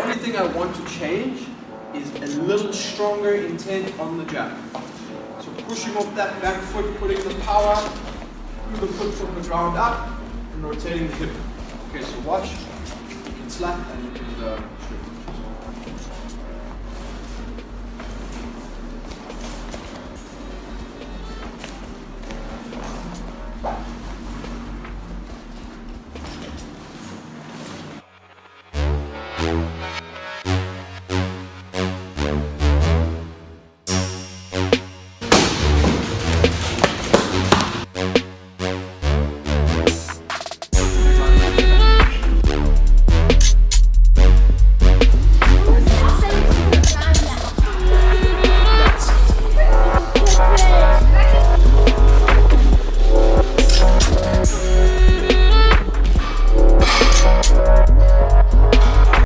only thing I want to change is a little stronger intent on the jab. So pushing off that back foot, putting the power through the foot from the ground up, and rotating the hip. Okay, so watch. You can slap and you can straight punches.